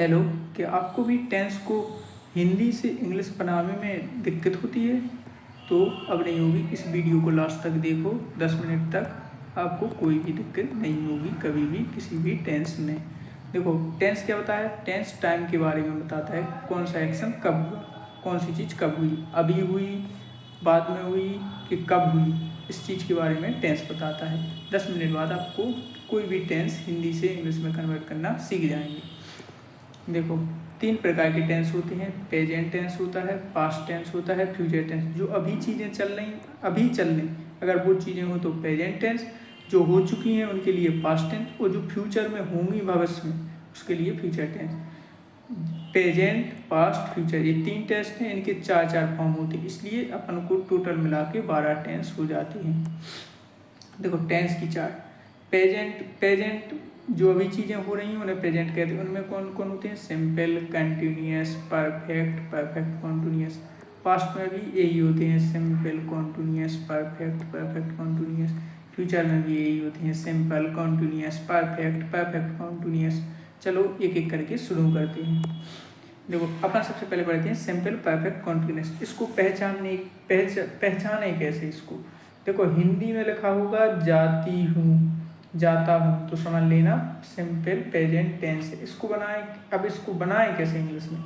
Hello, क्या आपको भी टेंस को हिंदी से इंग्लिश बनाने में दिक्कत होती है? तो अब नहीं होगी, इस वीडियो को लास्ट तक देखो, 10 मिनट तक आपको कोई भी दिक्कत नहीं होगी कभी भी किसी भी टेंस में। देखो, टेंस क्या होता है? टेंस टाइम के बारे में बताता है, कौन सा एक्शन कब हुआ, कौन सी चीज़ कब हुई, अभी हुई, बाद में हुई कि कब हुई, इस चीज़ के बारे में टेंस बताता है। 10 मिनट बाद आपको कोई भी टेंस हिंदी से इंग्लिश में कन्वर्ट करना सीख जाएंगे। देखो, 3 प्रकार के टेंस होते हैं। प्रेजेंट टेंस होता है, पास्ट टेंस होता है, फ्यूचर टेंस। जो अभी चीज़ें चल रही, अभी चल रही, अगर वो चीज़ें हो तो प्रेजेंट टेंस, जो हो चुकी हैं उनके लिए पास्ट टेंस, और जो फ्यूचर में होंगी भविष्य में उसके लिए future tense. Present, past, future, ये 3 टेंस हैं, इनके 4 फॉर्म होते हैं, इसलिए अपन को टोटल मिला के 12 टेंस हो जाते हैं। देखो, टेंस की चार्ट। प्रेजेंट जो अभी चीज़ें हो रही हैं उन्हें प्रेजेंट कहते हैं। उनमें कौन कौन होते हैं? Simple, continuous, perfect, perfect continuous. Past में भी यही होते हैं, simple, continuous, perfect, perfect continuous. Future में भी यही होते हैं, simple, continuous, perfect, perfect continuous. चलो एक एक करके शुरू करते हैं। देखो, अपन सबसे पहले पढ़ते हैं सिंपल, परफेक्ट, कॉन्टिन्यूअस। इसको पहचाने कैसे इसको? देखो, हिंदी में लिखा होगा जाती हूँ, जाता हूँ, तो समझ लेना सिंपल प्रेजेंट टेंस है। इसको बनाएं, अब इसको बनाएं कैसे इंग्लिश में?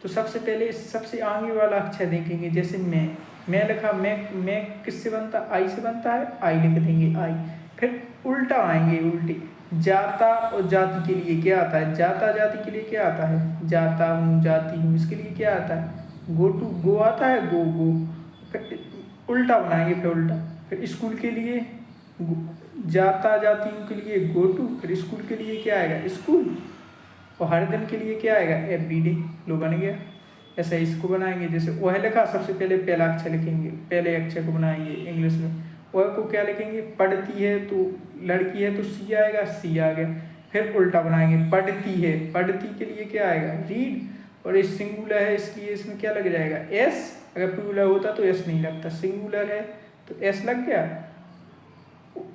तो सबसे पहले सबसे आगे वाला अक्षर देखेंगे, जैसे मैं लिखा, मैं किससे बनता? आई से बनता है, आई लिख देंगे, आई। फिर उल्टा आएंगे, उल्टे। जाता और जाति के लिए क्या आता है? जाता जाति के लिए क्या आता है? जाता हूँ, जाती हूँ, इसके लिए क्या आता है? गो टू, गो आता है, गो गो। फिर उल्टा बनाएंगे, फिर उल्टा। फिर स्कूल के लिए जाता जाती हूँ के लिए गो टू, फिर स्कूल के लिए क्या आएगा? स्कूल। और हर दिन के लिए क्या आएगा? एवरीडे। लो, बन गया। ऐसा इसको बनाएंगे, जैसे वह लिखा, सबसे पहले पहला अक्षर लिखेंगे, पहले अक्षर को बनाएंगे इंग्लिश में। वह को क्या लिखेंगे? पढ़ती है तो लड़की है तो सी आएगा, सी आ गया। फिर उल्टा बनाएंगे, पढ़ती है, पढ़ती के लिए क्या आएगा? रीड। और ये सिंगुलर है, इसलिए इसमें क्या लग जाएगा? एस। अगर प्लूरल होता तो एस नहीं लगता, सिंगुलर है तो एस लग गया।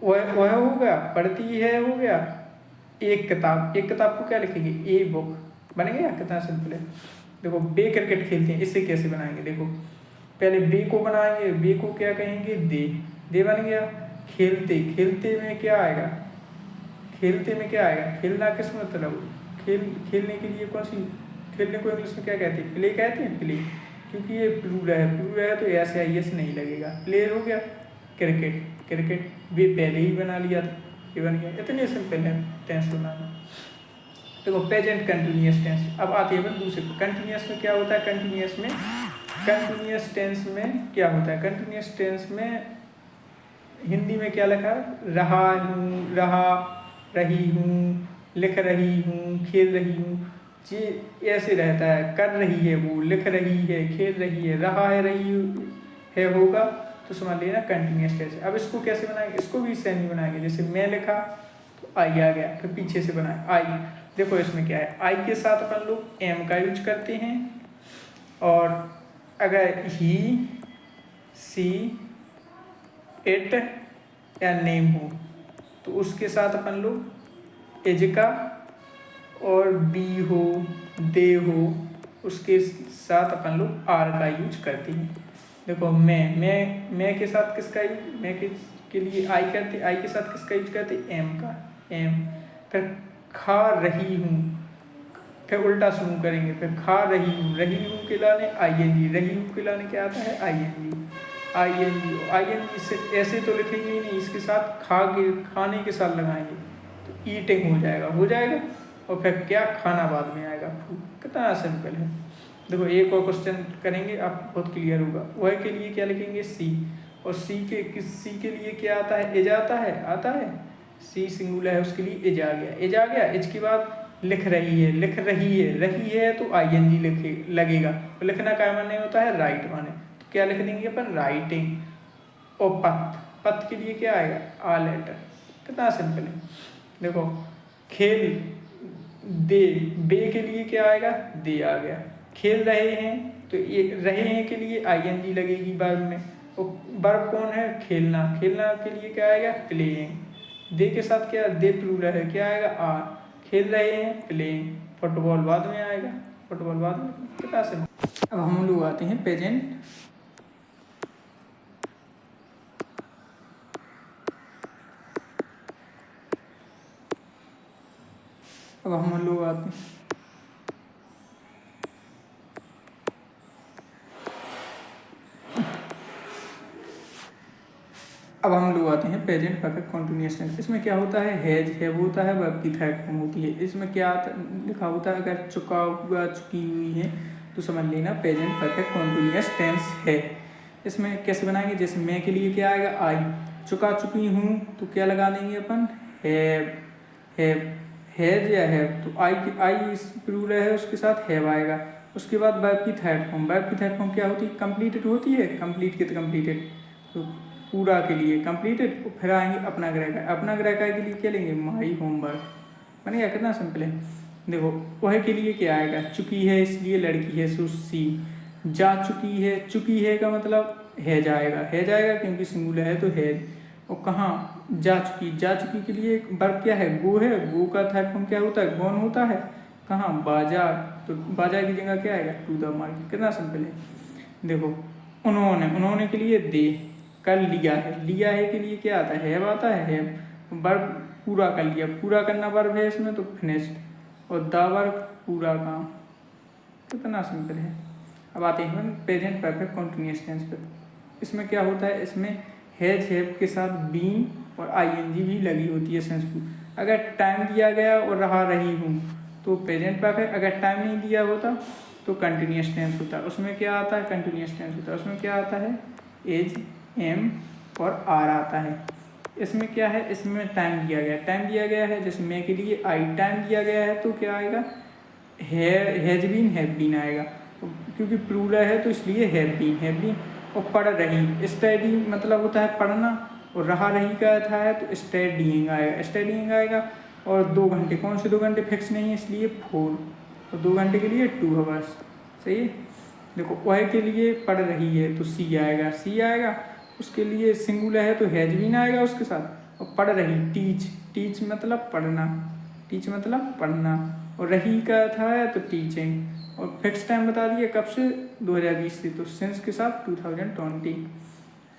वह हो गया, पढ़ती है हो गया। एक किताब, एक किताब को क्या लिखेंगे? A book. बन गया, कितना सिंपल है। देखो, बे क्रिकेट खेलते हैं, इसे कैसे बनाएंगे? देखो, पहले बे को बनाएंगे, बे को क्या कहेंगे? दे बन गया। खेलते, खेलते में क्या आएगा? खेलते में क्या आएगा? खेलना किस मतलब? खेलने के लिए कौन सी? खेलने को इंग्लिश में क्या कहते हैं? प्ले कहते हैं, प्ले। क्योंकि ये प्लूरल है, प्लूरल है तो ऐसे आई एस नहीं लगेगा, प्ले हो गया। क्रिकेट, क्रिकेट भी पहले ही बना लिया था, ये बन गया। इतने सिंपल है टेंस बनाना। देखो, प्रेजेंट कंटिन्यूअस टेंस। अब आती है अपन दूसरे। कंटिन्यूअस में क्या होता है? कंटिन्यूअस टेंस में क्या होता है? कंटिन्यूअस टेंस में हिंदी में क्या लिखा है? रहा हूँ, रहा, रही हूँ, लिख रही हूँ, खेल रही हूँ। ये ऐसे रहता है, कर रही है वो, लिख रही है, खेल रही है, रहा है, रही है होगा, तो समझ लेना कंटिन्यूअस टेंस। अब इसको कैसे बनाएंगे? इसको भी सेम ही बनाएंगे, जैसे मैं लिखा तो आई आ गया, फिर पीछे से बनाए आई। देखो, इसमें क्या है? आई के साथ अपन लोग एम का यूज करते हैं, और अगर ही, सी, इट या नेम हो तो उसके साथ अपन लोग एज का, और बी हो, दे हो, उसके साथ अपन लोग आर का यूज करते हैं। देखो, मैं के साथ किसका यूज? के लिए आई करते, आई के साथ किसका यूज करते? एम का, एम। फिर खा रही हूँ, फिर उल्टा शुरू करेंगे, फिर खा रही हूँ के लाने आई एन जी, रही हूँ के लाने क्या आता है? I N G, I N G. I N G से ऐसे तो लिखेंगे ही नहीं, इसके साथ खाने के साथ लगाएंगे तो ईटिंग हो जाएगा, और फिर क्या? खाना बाद में आएगा, फूड। कितना सिंपल है। देखो, एक और क्वेश्चन करेंगे, आप बहुत क्लियर होगा। वह के लिए क्या लिखेंगे? सी। और सी के लिए क्या आता है? एज आता है। सी सिंगुलर है, उसके लिए एज आ गया, एज के बाद लिख रही है, रही है तो आई एन जी लगेगा। तो लिखना क्या माने होता है? राइट माने, तो क्या लिख देंगे अपन? राइटिंग। और पथ के लिए क्या आएगा? आ लेटर। कितना सिंपल है। देखो, खेल, दे, बे के लिए क्या आएगा? दे आ गया। खेल रहे हैं तो ये रहे हैं के लिए आई एन जी लगेगी वर्ब में। और वर्ब कौन है? खेलना के लिए क्या आएगा? प्लेइंग। दे के साथ क्या? दे प्लूरल है, क्या आएगा? आर। खेल रहे हैं, प्लेइंग। फुटबॉल बाद में आएगा, फुटबॉल बाद में। कितना सिंपल। अब हम लोग आते हैं प्रेजेंट। अब हम लोग आते हैं प्रेजेंट परफेक्ट कंटिन्यूअस टेंस। इसमें क्या होता है, हैव होता है, वर्ब की थर्ड फॉर्म होती है। इसमें क्या लिखा होता है, अगर चुका हुआ चुकी हुई है तो समझ लेना प्रेजेंट परफेक्ट कंटिन्यूअस टेंस है। इसमें कैसे बनाएंगे, जैसे मैं के लिए क्या आएगा, आई। चुका चुकी हूँ तो क्या लगा देंगे अपन, हैव। हैज या हैव, तो आई प्लूरल है, उसके साथ हैव आएगा। उसके बाद वर्ब की थर्ड फॉर्म, वर्ब की थर्ड फॉर्म क्या होती है, कंप्लीटेड होती है। कंप्लीट कित कंप्लीटेड, तो पूरा के लिए कंप्लीटेड। फिर आएंगे अपना ग्रह का, अपना ग्रह का के लिए क्या लेंगे, माई होमवर्क। बनेगा, कितना सिंपल है। देखो वह के लिए क्या आएगा, चुकी है इसलिए लड़की है, सो सी। जा चुकी है, चुकी है का मतलब है जाएगा, है जाएगा क्योंकि सिंगुलर है तो है। और कहाँ, जा चुकी के लिए वर्ब क्या है, गो है। गो का थर्ड फॉर्म क्या होता है, गोन होता है। कहाँ, बाजार, तो बाजार की जगह क्या आएगा, टू द मार्केट। कितना सिंपल है। देखो उन्होंने के लिए दे, कर लिया है के लिए क्या आता है, हैव आता है। वर्ब पूरा कर लिया, पूरा करना वर्ब है इसमें, तो फिनिश्ड। और द वर्ब पूरा काम। कितना सिंपल है। अब आते हैं हम प्रेजेंट परफेक्ट कंटिन्यूअस टेंस पे। इसमें क्या होता है, इसमें हैज हैव के साथ बीन और आईएनजी भी लगी होती है सेंस टू। अगर टाइम दिया गया और रही हूँ तो प्रेजेंट परफेक्ट, अगर टाइम नहीं दिया होता तो कंटिन्यूअस टेंस होता है। उसमें क्या आता है, कंटिन्यूअस टेंस होता है। उसमें क्या आता है, एज, एम और आर आता है। इसमें क्या है, इसमें टाइम दिया गया है। जैसे मैं के लिए आई टाइम दिया गया है तो क्या आएगा, हैज बीन, हैव बीन आएगा। क्योंकि प्लूरल है तो इसलिए हैव बीन। और पढ़ रही, स्टडी मतलब होता है पढ़ना, और रहा रही का अर्थ है तो स्टडीइंग आएगा। और 2 घंटे, कौन से 2 घंटे फिक्स नहीं है इसलिए 4, और 2 घंटे के लिए 2 आवर्स। सही है। देखो वह के लिए पढ़ रही है तो सी आएगा। उसके लिए सिंगुलर है तो हैज बीन आएगा उसके साथ। और पढ़ रही, टीच मतलब पढ़ना। और रही का था है तो टीचिंग। और फिक्स टाइम बता दिए कब से, 2020 से, तो सिंस के साथ 2020।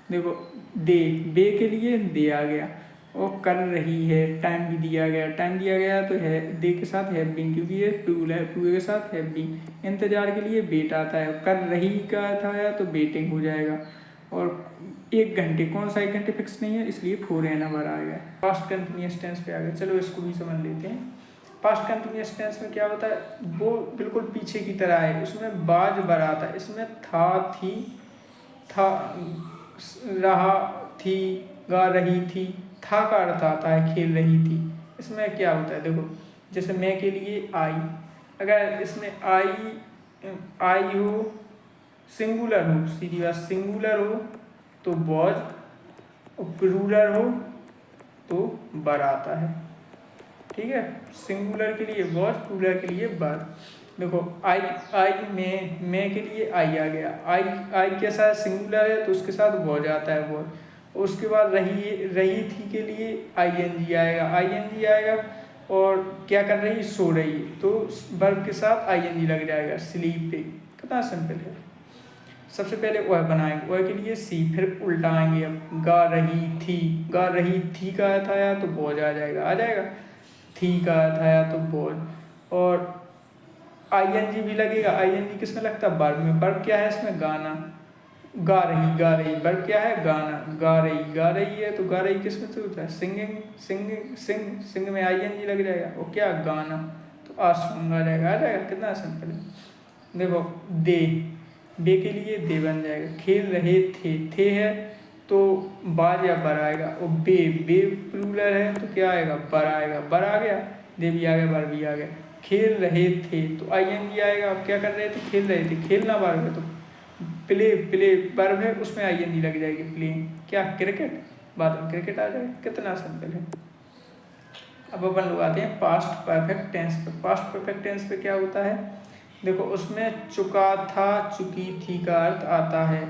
देखो बे के लिए दे आ गया। और कर रही है, टाइम भी दिया गया तो है दे के साथ हैव बीन, क्योंकि ये टूल है, टू के साथ हैव बीन। इंतजार के लिए वेट आता है। कर रही का था है तो वेटिंग हो जाएगा। और 1 घंटे, कौन सा 1 घंटे फिक्स नहीं है इसलिए 4 एन आवर आ गया। पास्ट कंटिन्यूअस टेंस पे आ गया, चलो इसको भी समझ लेते हैं। पास्ट कंटिन्यूअस टेंस में क्या होता है, वो बिल्कुल पीछे की तरह है। उसमें बाज बर आता है। इसमें था, थी, था, रहा, थी, गा रही थी। था का अर्थ आता है खेल रही थी। इसमें क्या होता है, देखो जैसे मैं के लिए आई, अगर इसमें आई हो, सिंगुलर हो, सीधी बात, सिंगुलर हो तो वॉज, और प्लूरल हो तो बर आता है। ठीक है, सिंगुलर के लिए वॉज, प्लूरल के लिए बर। देखो आई मैं के लिए आई आ गया। आई के साथ सिंगुलर है तो उसके साथ वॉज आता है, वॉज। उसके बाद रही थी के लिए आईएनजी आएगा। और क्या कर रही, सो रही, तो वर्ब के साथ आईएनजी लग जाएगा, स्लीपिंग। कितना सिंपल है। सबसे पहले वह बनाएंगे, वह के लिए सी, फिर उल्टाएंगे। अब गा रही थी का अर्थ आया तो वॉज आ जाएगा। थी का अर्थ आया तो वॉज। और आईएनजी भी लगेगा। आईएनजी किसमें लगता है, वर्ब में। वर्ब क्या है इसमें, गाना। गा रही, वर्ब क्या है, गाना। गा रही है तो गा रही किसमें से होता है, सिंग में आईएनजी लग जाएगा। और क्या, गाना, तो आ सॉन्ग आ जाएगा। कितना सिंपल है। देखो बे के लिए दे बन जाएगा। खेल रहे थे है तो बाज या बर आएगा। और बे प्लूरल है तो क्या आएगा, बर आ गया। दे भी आ गया, बर भी आ गया। खेल रहे थे तो आईएनजी आएगा। अब क्या कर रहे थे, खेल रहे थे, खेलना वर्ब है तो प्ले वर्ब है, उसमें आईएनजी लग जाएगी, प्लेइंग। क्या, क्रिकेट, बाद में क्रिकेट आ जाएगा। कितना सिंपल है। अब अपन लोग आते हैं पास्ट परफेक्ट टेंस पे। पास्ट परफेक्ट टेंस पे क्या होता है, देखो उसमें चुका था, चुकी थी का अर्थ आता है।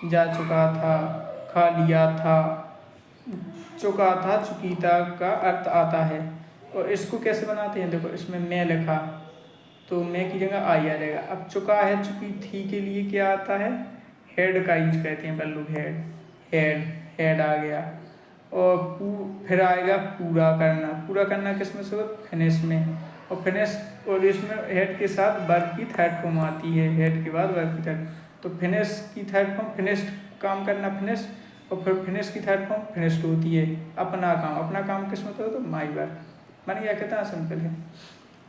जा चुका था, खा लिया था। चुका था, चुकी था का अर्थ आता है। और इसको कैसे बनाते हैं, देखो इसमें मैं लिखा, तो मैं की जगह आई आ जाएगा। अब चुका है चुकी थी के लिए क्या आता है, हेड का यूज करते हैं अपन लोग, हेड हेड हेड आ गया। और फिर आएगा पूरा करना, पूरा करना किस में से हो, फिनिश में। और फिनिश, और इसमें हेड के साथ वर्ब की थर्ड फॉर्म आती है, हेड के बाद वर्ब की थर्ड। तो फिनिश की थर्ड फॉर्म फिनिश्ड, काम करना फिनिश, और फिर फिनिश की थर्ड फॉर्म फिनिश्ड होती है। अपना काम किस में हो, तो माई वर्क। मान गया, कितना सिंपल है।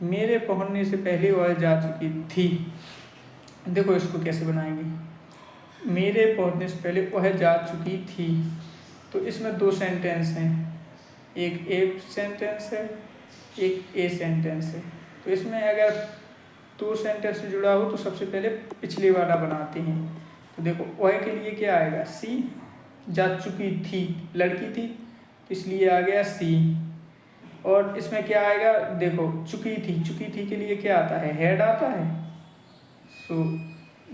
मेरे पहुंचने से पहले वह जा चुकी थी। देखो इसको कैसे बनाएंगे, मेरे पहुंचने से पहले वह जा चुकी थी। तो इसमें दो सेंटेंस हैं, एक ए सेंटेंस है, एक ए सेंटेंस है। तो इसमें अगर दो सेंटेंस से जुड़ा हो तो सबसे पहले पिछले वाला बनाते हैं। तो देखो वह के लिए क्या आएगा, सी, जा चुकी थी लड़की थी तो इसलिए आ गया सी। और इसमें क्या आएगा, देखो चुकी थी के लिए क्या आता है, हेड आता है। सो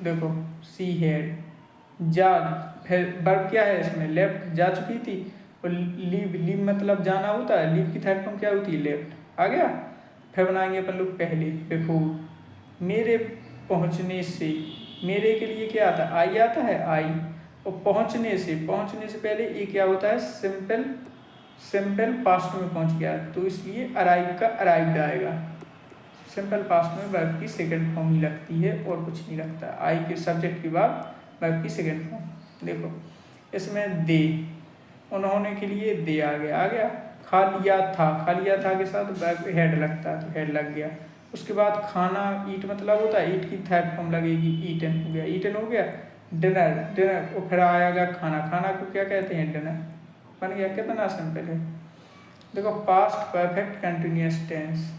देखो सी हेड, जा, फिर वर्ब क्या है इसमें, लेफ्ट, जा चुकी थी। और लीव मतलब जाना होता है, लीव की थर्ड फॉर्म क्या होती है, लेफ्ट। आ गया। फिर बनाएंगे अपन लोग पहले, बिफोर। मेरे पहुंचने से, मेरे के लिए क्या आता है, आई आता है, आई। और पहुंचने से पहले ये क्या होता है, सिंपल पास्ट में पहुंच गया, तो इसलिए अराइव का अराइव्ड आएगा। सिंपल पास्ट में वर्ब की सेकंड फॉर्म ही लगती है और कुछ नहीं लगता। आई के सब्जेक्ट के बाद वर्ब की सेकंड फॉर्म। देखो इसमें दे, उन्होंने के लिए दे आ गया। खा लिया था के साथ वर्ब हेड लगता है, तो हेड लग गया। उसके बाद खाना, ईट मतलब होता है, ईट की थर्ड फॉर्म लगेगी, ईटन हो गया। डिनर, और फिर आएगा खाना को क्या कहते हैं, डिनर। बन गया, कितना सिंपल है। देखो पास्ट परफेक्ट कंटिन्यूअस टेंस,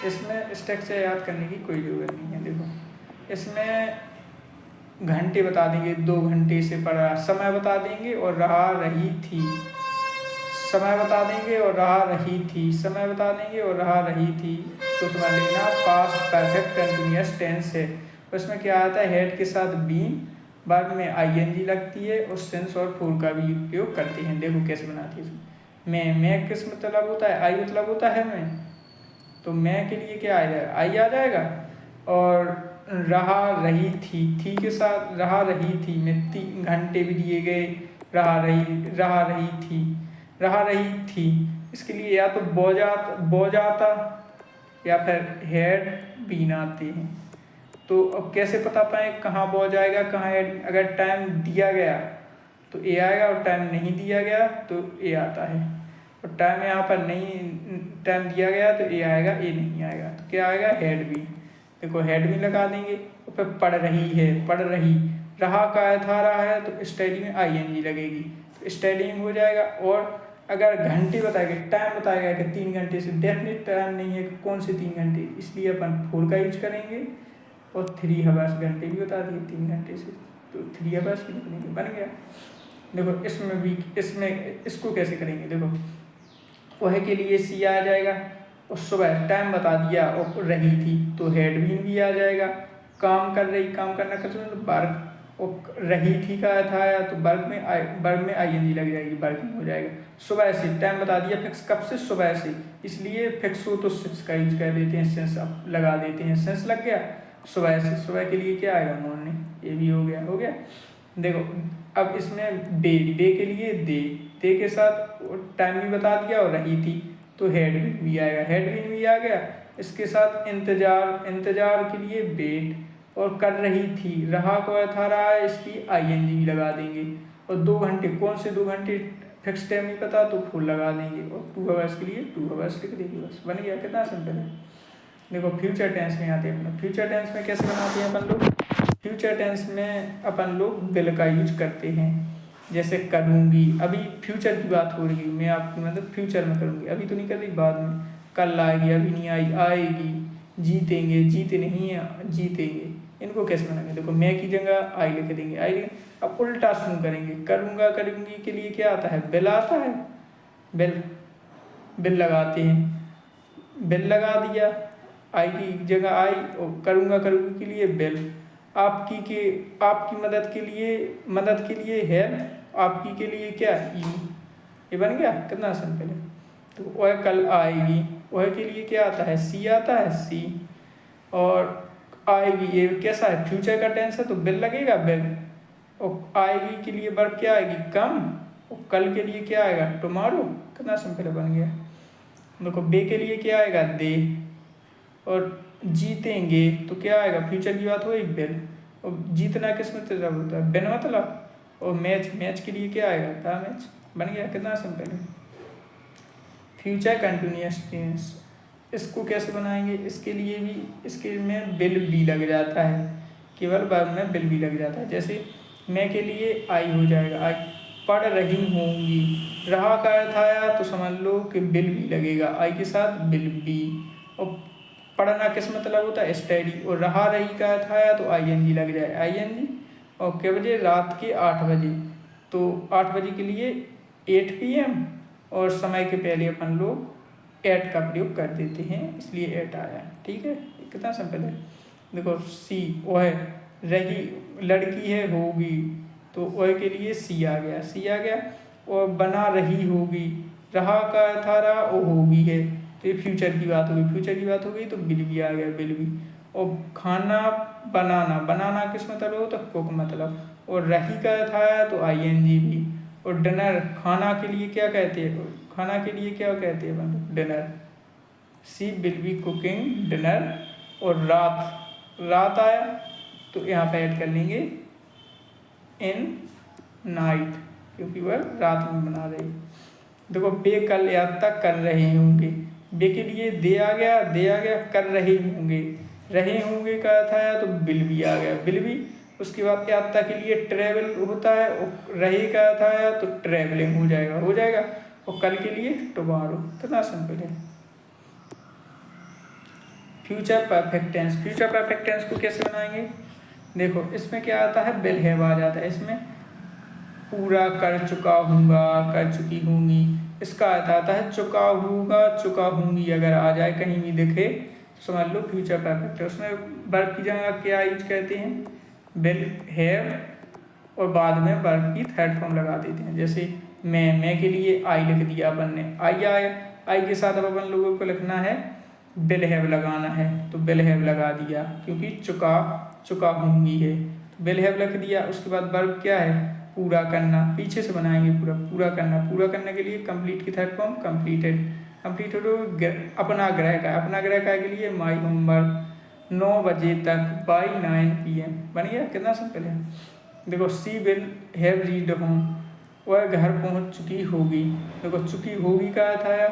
इसमें स्ट्रक्चर याद करने की कोई ज़रूरत नहीं है। देखो इसमें घंटे बता देंगे, 2 घंटे से पढ़ा, समय बता देंगे और रहा रही थी, समय बता देंगे और रहा रही थी, समय बता देंगे और रहा रही थी। तो समझ लेना पास्ट परफेक्ट कंटिन्यूअस टेंस है। उसमें क्या आता है, हेड के साथ बीन, बाद में आईएनजी लगती है, और सेंस और फॉर का भी उपयोग करते हैं। देखो कैसे बनाती है इसमें। मैं किस मतलब होता है, आई मतलब होता है मैं, तो मैं के लिए क्या आ जाएगा, आई आ जाएगा। और रहा रही थी के साथ रहा रही थी में 3 घंटे भी दिए गए, रहा रही थी। इसके लिए या तो बो जाता या फिर हेड बीन आते हैं। तो अब कैसे पता पाए कहाँ बो जाएगा कहाँ हेड, अगर टाइम दिया गया तो ए आएगा, और टाइम नहीं दिया गया तो ए आता है। और टाइम यहाँ पर नहीं, टाइम दिया गया तो ए आएगा, ए नहीं आएगा, तो क्या आएगा, हेड भी। देखो हेड भी लगा देंगे। और फिर पढ़ रही, रहा का था रहा है तो स्टडी में आईएनजी लगेगी, तो स्टडीइंग हो जाएगा। और अगर घंटे बताएगा, टाइम बताएगा कि 3 घंटे से, डेफिनेट टाइम नहीं है कि कौन से 3 घंटे, इसलिए अपन 4 का यूज करेंगे। और 3 आवर्स, घंटे भी बता दिए 3 घंटे से, तो 3 आवर्स भी लिखेंगे, बन गया। देखो इसमें इसको कैसे करेंगे, देखो वह के लिए सी आ जाएगा, और सुबह टाइम बता दिया और रही थी तो हेड भी आ जाएगा। काम करना कर वर्क, और रही थी का था या तो वर्क में आईएनजी लग जाएगी, वर्किंग हो जाएगा। सुबह से टाइम बता दिया फिक्स, कब से, सुबह से, इसलिए फिक्स हो तो सिंस का यूज कर देते हैं, सेंस अब लगा देते हैं, सेंस लग गया। सुबह से, सुबह के लिए क्या आएगा, मॉर्निंग, ये भी हो गया। देखो अब इसमें डे के लिए दे के साथ टाइम भी बता दिया और रही थी तो हेड भी आएगा, हेड भी आ गया। इसके साथ इंतजार के लिए वेट, और कर रही थी, रहा को था रहा है, इसकी आईएनजी भी लगा देंगे। और 2 घंटे, कौन से 2 घंटे, फिक्स टाइम नहीं पता तो फुल लगा देंगे। और 2 आवर्स के लिए 2 आवर्स लिख देंगे, बस बन गया, कितना सिंपल है। देखो फ्यूचर टेंस में आते हैं अपना, फ्यूचर टेंस में कैसे बनाते हैं अपन लोग, फ्यूचर टेंस में अपन लोग विल का यूज करते हैं। जैसे करूँगी, अभी फ्यूचर की बात हो रही है, मैं आपकी मतलब फ्यूचर में करूँगी, अभी तो नहीं कर रही, बाद में, कल आएगी, अभी नहीं आई, आएगी। जीतेंगे, जीते नहीं है, जीतेंगे। इनको कैसे बनाएंगे, देखो मैं की जगह आई लिख देंगे, आई। अब उल्टा शुरू करेंगे, करूँगी के लिए क्या आता है, बिल आता है, बिल लगाते हैं, बिल लगा दिया, आई की जगह आई, और करूँगी के लिए बिल। आपकी मदद के लिए हेल्प, आपकी के लिए क्या, ये बन गया, कितना सिंपल है। तो वह कल आएगी, वह के लिए क्या आता है, सी आता है, सी। और आएगी, ये कैसा है, फ्यूचर का टेंस है तो बिल लगेगा बिल। और आएगी के लिए वर्ब क्या आएगी, कम। और कल के लिए क्या आएगा, टुमारो। कितना सिंपल बन गया। देखो बे के लिए क्या आएगा, दे। और जीतेंगे तो क्या आएगा, फ्यूचर की बात हुई बिल। और जीतना किस मतलब होता है, बिन मतलब। और मैच के लिए क्या आएगा, था मैच। बन गया, कितना सिंपल है। फ्यूचर कंटिन्यूअस टेंस इसको कैसे बनाएंगे, इसके लिए भी इसके में बिल भी लग जाता है, केवल वर्ब में बिल भी लग जाता है। जैसे मैं के लिए आई हो जाएगा, आई। पढ़ रही होंगी, रहा का अर्थ आया तो समझ लो कि बिल भी लगेगा, आई के साथ बिल भी। और पढ़ना किस मतलब होता है, स्टडी। और रहा रही का अर्थ आया तो ING लग जाए, ING। और कै बजे, रात के 8 बजे। तो 8 बजे के लिए 8 PM। और समय के पहले अपन लोग एट का प्रयोग कर देते हैं, इसलिए एट आया। ठीक है, कितना सिंपल है। देखो सी वह रही, लड़की है होगी, तो वह के लिए सी आ गया, सी आ गया। और बना रही होगी, रहा का था रहा, वो होगी है, तो ये फ्यूचर की बात होगी, फ्यूचर की बात हो गई तो बिल भी आ गया, बिल भी। और खाना बनाना, बनाना किस मतलब हो, तो कुक मतलब। और रही का था तो ING भी। और डिनर, खाना के लिए क्या कहते हैं, खाना के लिए क्या कहते हैं मतलब, dinner. She will be cooking dinner. और रात, रात आया तो यहाँ पे ऐड कर लेंगे इन नाइट, क्योंकि वह रात में बना रही। देखो बे कल यात्रा कर रहे होंगे, बे के लिए दे आ गया, दे आ गया, कर रहे होंगे, रहे होंगे का अर्थ आया तो बिल भी आ गया, बिल भी। उसके बाद यात्रा के लिए ट्रेवल होता है, और रहे का अर्थ आया तो ट्रेवलिंग हो जाएगा, हो जाएगा। और कल के लिए टुमारो। कितना सिंपल है। Future perfect tense, future perfect tense को कैसे बनाएंगे, देखो इसमें क्या आता है, विल हैव आ जाता है। इसमें पूरा कर चुका हूँगा, कर चुकी होंगी, इसका अर्थ आता है चुका हूँगा, चुका हूँगी। अगर आ जाए कहीं भी दिखे तो समझ लो फ्यूचर परफेक्ट है। उसमें वर्ब की जगह क्या यूज कहते हैं, विल हैव। और बाद में वर्ब की थर्ड फॉर्म लगा देते हैं। जैसे मैं के लिए आई लिख दिया अपन ने, आई आया, आई के साथ अब अपन लोगों को लिखना है विल हैव लगाना है, तो विल हैव लगा दिया, क्योंकि चुका चुका होंगी है, तो विल हैव लिख दिया। उसके बाद वर्ब क्या है, पूरा करना। पीछे से बनाएंगे पूरा, पूरा करना। पूरा करने के लिए कंप्लीट की थर्ड फॉर्म कंप्लीटेड, कंप्लीटेड अपना ग्रह का, अपना ग्रह का के लिए माई होमवर्क 9 बजे तक, बाई 9 PM। बन गया, कितना सिंपल है। देखो she will have read home, वह घर पहुंच चुकी होगी। देखो चुकी होगी का अर्थ आया,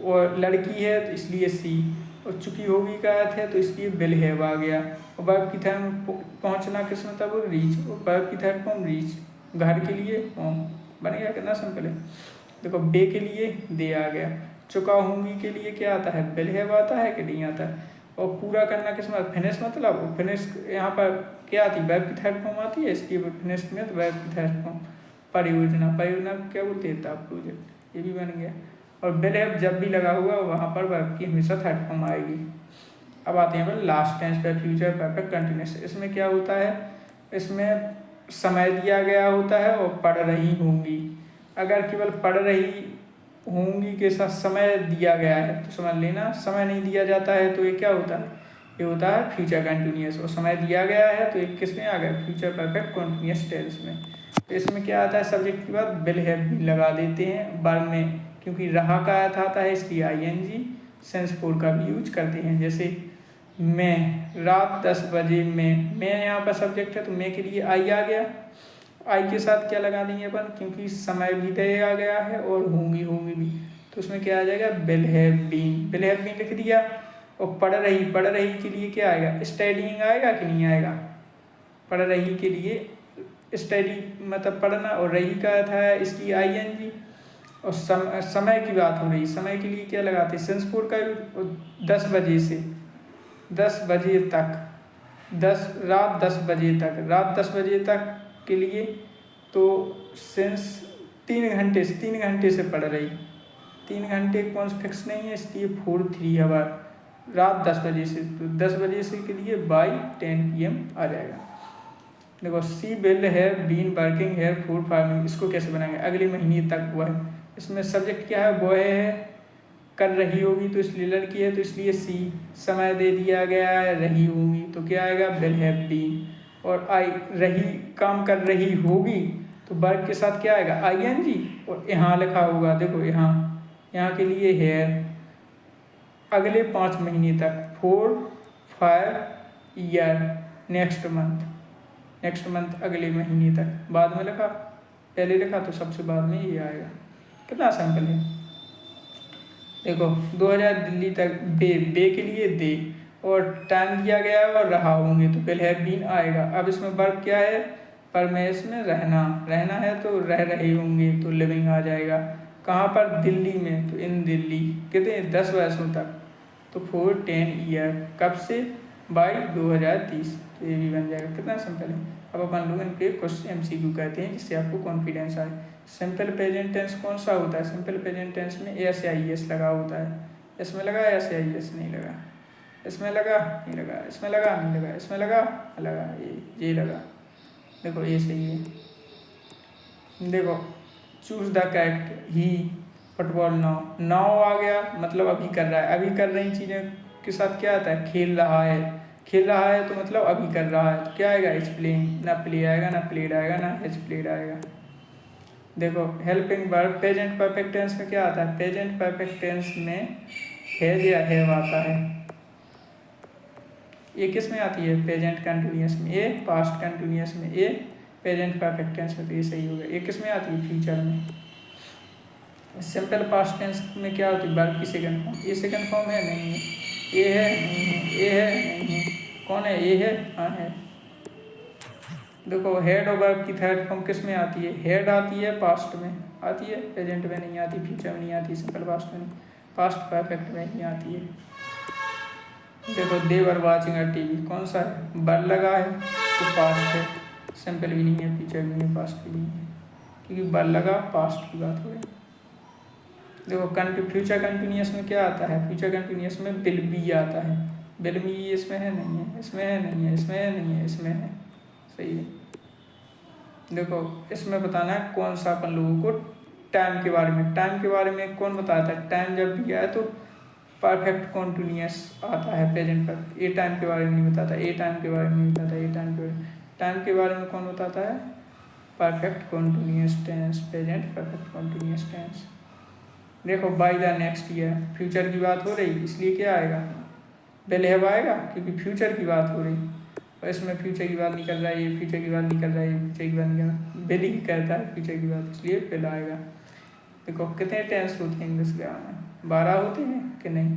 और लड़की है तो इसलिए सी। और चुकी होगी का अर्थ है तो इसलिए विल हैव आ गया। और वर्ब की थर्ड पहुंचना किस मतलब, रीच। और वर्ब की थर्ड फॉर्म रीच, घर के लिए होम। बन गया, कितना सिंपल है। देखो बे के लिए दे आ गया, चुका होंगी के लिए क्या आता है, विल हैव आता है कि नहीं आता है। और पूरा करना किस मतलब, फिनिश मतलब। फिनिश यहाँ पर क्या आती है, वर्ब की थर्ड फॉर्म आती है इसकी, फिनिश में तो वर्ब की थर्ड फॉर्म। परियोजना, परियोजना क्या बोलते हैं, प्रोजेक्ट, ये भी बन गया। और विल हैव जब भी लगा हुआ वहाँ पर वर्ब की हमेशा थर्ड फॉर्म आएगी। अब आते हैं लास्ट टेंस पे, फ्यूचर परफेक्ट कंटिन्यूअस। इसमें क्या होता है, इसमें समय दिया गया होता है और पढ़ रही होंगी। अगर केवल पढ़ रही होंगी के साथ समय दिया गया है तो समझ लेना, समय नहीं दिया जाता है तो ये क्या होता है, ये होता है फ्यूचर कंटिन्यूअस। और समय दिया गया है तो एक किस में आ गया, फ्यूचर परफेक्ट कंटिन्यूअस टेंस में। तो इसमें क्या आता है, सब्जेक्ट के बाद विल हैव भी लगा देते हैं वर्ब में, क्योंकि रहा का अर्थ आता है इसलिए ING। सेंस फोर का भी यूज करते हैं। जैसे मैं, रात 10 बजे में, मैं यहाँ पर सब्जेक्ट है तो मैं के लिए आई आ गया। आई के साथ क्या लगा देंगे अपन, क्योंकि समय भी दिया गया है और होंगी होंगी भी, तो उसमें क्या आ जाएगा, will have been, will have been लिख दिया। और पढ़ रही के लिए क्या आएगा, स्टडीइंग आएगा कि नहीं आएगा। पढ़ रही के लिए स्टडी मतलब पढ़ना, और रही का अर्थ है इसकी ING। और समय की बात हो रही, समय के लिए क्या लगाते, सेंस फोर का 10 बजे से 10 बजे तक, रात 10 बजे तक, रात 10 बजे तक के लिए तो सेंस 3 घंटे से पढ़ रही। 3 घंटे कौन सा फिक्स नहीं है, इसलिए 4-3 आवर, रात 10 बजे से, तो 10 बजे से के लिए बाई 10 PM आ जाएगा। देखो she will have been working here food farming, इसको कैसे बनाएंगे, अगले महीने तक हुआ है। इसमें सब्जेक्ट क्या है, बॉय है, कर रही होगी तो इसलिए लड़की है तो इसलिए सी। समय दे दिया गया है रही होगी तो क्या आएगा विल हैव बीन। और आई रही काम कर रही होगी तो वर्ब के साथ क्या आएगा आईएनजी। और यहाँ लिखा होगा देखो यहाँ के लिए है अगले 5 महीने तक 4 5 ईयर नेक्स्ट मंथ अगले महीने तक। बाद में लिखा पहले लिखा तो सबसे बाद में ये आएगा। कितना सिंपल है। देखो 2000 दिल्ली तक बे के लिए दे और टाइम दिया गया है और रहा होंगे तो विल हैव बीन आएगा। अब इसमें वर्ब क्या है परमेश में रहना है तो रह रहे होंगे तो लिविंग आ जाएगा। कहाँ पर दिल्ली में तो इन दिल्ली। कितने 10 वर्षों तक तो 4 10 ईयर। कब से बाई 2030 तो ये भी बन जाएगा। कितना सिंपल है। अब अपन लोग इनके क्वेश्चन MCQ कहते हैं जिससे आपको कॉन्फिडेंस आए। सिंपल प्रेजेंट टेंस कौन सा होता है सिंपल प्रेजेंट टेंस में एस या आई एस लगा होता है। इसमें लगा एस या आई एस नहीं लगा। इसमें लगा नहीं लगा। इसमें लगा नहीं लगा। इसमें लगा ये लगा। देखो ये सही है। देखो चूज द करेक्ट ही फुटबॉल नाउ आ गया मतलब अभी कर रहा है। अभी कर रही चीज़ें के साथ क्या आता है खेल रहा है तो मतलब अभी कर रहा है तो क्या आएगा इज प्लेइंग। ना प्ले आएगा ना प्लेड आएगा ना हैज प्लेड आएगा। देखो helping verb present perfect tense में क्या आता है प्रेजेंट परफेक्ट टेंस में हैज या हैव आता है। ये किस में आती है प्रेजेंट कंटिन्यूअस में ए पास्ट कंटिन्यूअस में ए प्रेजेंट परफेक्ट टेंस में तो ये सही होगा। ये किस में आती है फ्यूचर में। सिंपल पास्ट टेंस में क्या होती है वर्ब की सेकंड फॉर्म। ये सेकंड फॉर्म है नहीं है। ये है नहीं है। ये है नहीं है। कौन है ये है हाँ है। देखो हेड और वर्ब की थर्ड फॉर्म किस में आती है हेड आती है पास्ट में आती है प्रेजेंट में नहीं आती फ्यूचर में नहीं आती सिंपल पास्ट में नहीं पास्ट परफेक्ट में ही आती है। देखो दे वर वाचिंग अ टीवी कौन सा है वर लगा है तो पास्ट है सिंपल भी नहीं है फ्यूचर भी नहीं पास्ट भी नहीं है क्योंकि वर लगा पास्ट की बात हो रही। देखो फ्यूचर कंटिन्यूअस में क्या आता है फ्यूचर कंटिन्यूअस में विल बी आता है। विल बी इसमें है नहीं है इसमें है नहीं है इसमें है नहीं है इसमें है सही है। देखो इसमें बताना है कौन सा अपन लोगों को टाइम के बारे में कौन बताता है टाइम जब दिया है तो परफेक्ट कॉन्टिन्यूअस आता है प्रेजेंट पर। ए टाइम के बारे में नहीं बताता ए टाइम के बारे में नहीं बताता ए टाइम के बारे में कौन बताता है perfect continuous tense present perfect continuous tense. देखो by the next year future की बात हो रही इसलिए क्या आएगा विल हैव आएगा क्योंकि फ्यूचर की बात हो रही और इसमें फ्यूचर की बात नहीं कर रहा है ये फ्यूचर की बात नहीं कर रहा है ये फ्यूचर की बात नहीं कर रहा विल ही कहता है फ्यूचर की बात इसलिए विल आएगा। देखो कितने टेंस होते हैं इंग्लिश ग्रामर में 12 होते हैं कि नहीं।